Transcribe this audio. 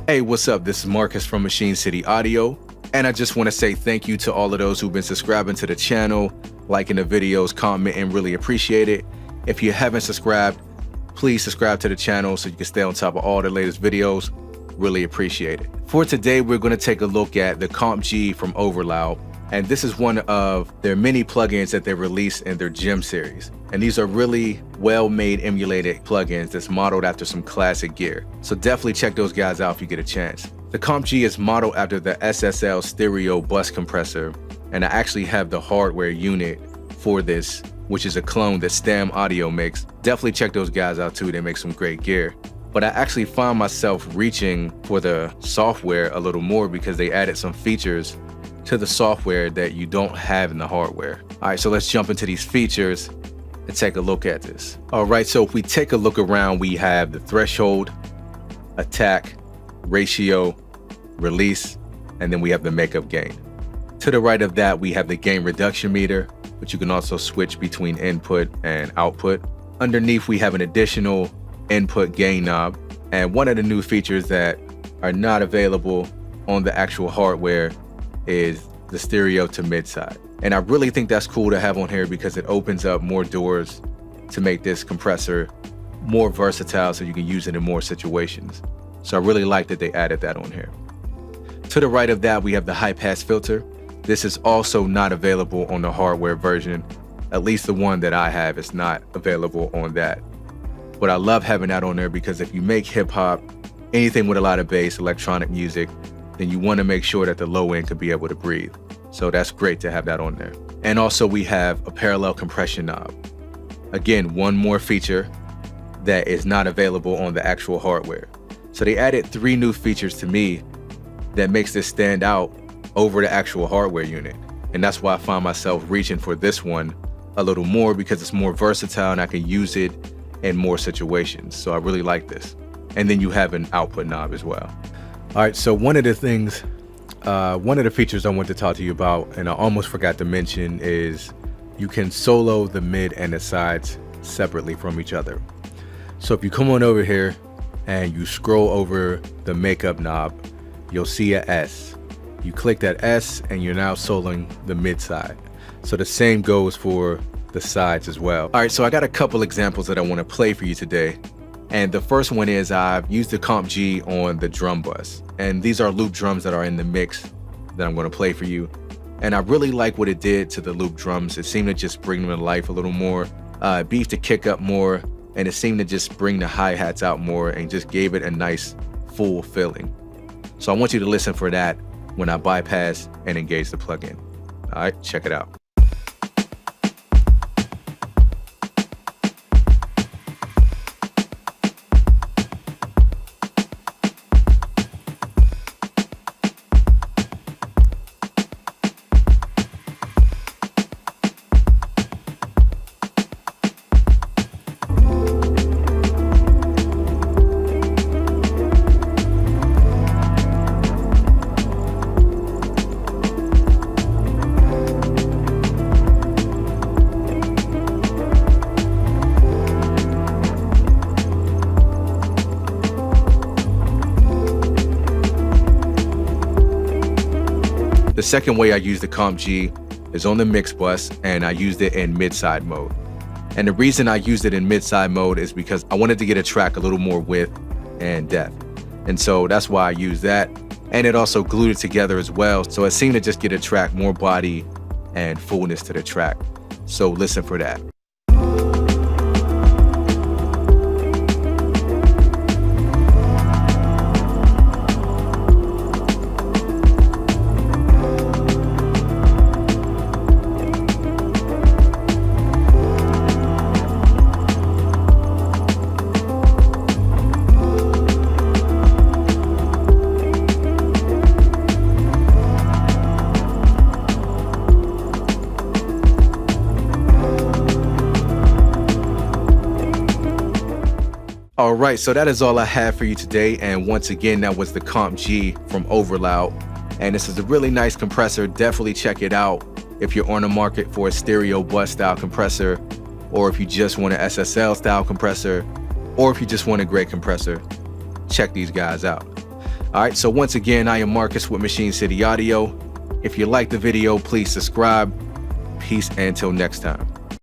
Hey, what's up? This is Marcus from Machine City Audio, and I just want to say thank you to all of those who've been subscribing to the channel, liking the videos, commenting, really appreciate it. If you haven't subscribed, please subscribe to the channel so you can stay on top of all the latest videos. Really appreciate it. For today, we're going to take a look at the Comp G from OverLoud, and this is one of their many plugins that they released in their Gem series. And these are really well-made emulated plugins that's modeled after some classic gear. So definitely check those guys out if you get a chance. The Comp G is modeled after the SSL stereo bus compressor, and I actually have the hardware unit for this, which is a clone that Stam Audio makes. Definitely check those guys out too, they make some great gear. But I actually found myself reaching for the software a little more because they added some features to the software that you don't have in the hardware. All right, so let's jump into these features and take a look at this. All right, so if we take a look around, we have the threshold, attack, ratio, release, and then we have the makeup gain. To the right of that, we have the gain reduction meter, which you can also switch between input and output. Underneath, we have an additional input gain knob. And one of the new features that are not available on the actual hardware is the stereo to mid side. And I really think that's cool to have on here because it opens up more doors to make this compressor more versatile so you can use it in more situations. So I really like that they added that on here. To the right of that, we have the high pass filter. This is also not available on the hardware version. At least the one that I have is not available on that. But I love having that on there because if you make hip hop, anything with a lot of bass, electronic music, then you want to make sure that the low end could be able to breathe. So that's great to have that on there. And also we have a parallel compression knob. Again, one more feature that is not available on the actual hardware. So they added 3 new features to me that makes this stand out over the actual hardware unit. And that's why I find myself reaching for this one a little more because it's more versatile and I can use it in more situations. So I really like this. And then you have an output knob as well. All right, so one of the features I want to talk to you about, and I almost forgot to mention, is you can solo the mid and the sides separately from each other. So if you come on over here and you scroll over the makeup knob, you'll see a S. You click that S and you're now soloing the mid side. So the same goes for the sides as well. All right, so I got a couple examples that I want to play for you today. And the first one is I've used the Comp G on the drum bus. And these are loop drums that are in the mix that I'm going to play for you. And I really like what it did to the loop drums. It seemed to just bring them to life a little more, beefed the kick up more, and it seemed to just bring the hi-hats out more and just gave it a nice full feeling. So I want you to listen for that when I bypass and engage the plugin. All right, check it out. The second way I use the Comp G is on the mix bus, and I used it in mid-side mode. And the reason I used it in mid-side mode is because I wanted to get a track a little more width and depth. And so that's why I used that. And it also glued it together as well. So it seemed to just get a track more body and fullness to the track. So listen for that. All right, so that is all I have for you today. And once again, that was the Comp G from OverLoud. And this is a really nice compressor. Definitely check it out if you're on the market for a stereo bus style compressor, or if you just want an SSL style compressor, or if you just want a great compressor. Check these guys out. All right, so once again, I am Marcus with Machine City Audio. If you liked the video, please subscribe. Peace, and until next time.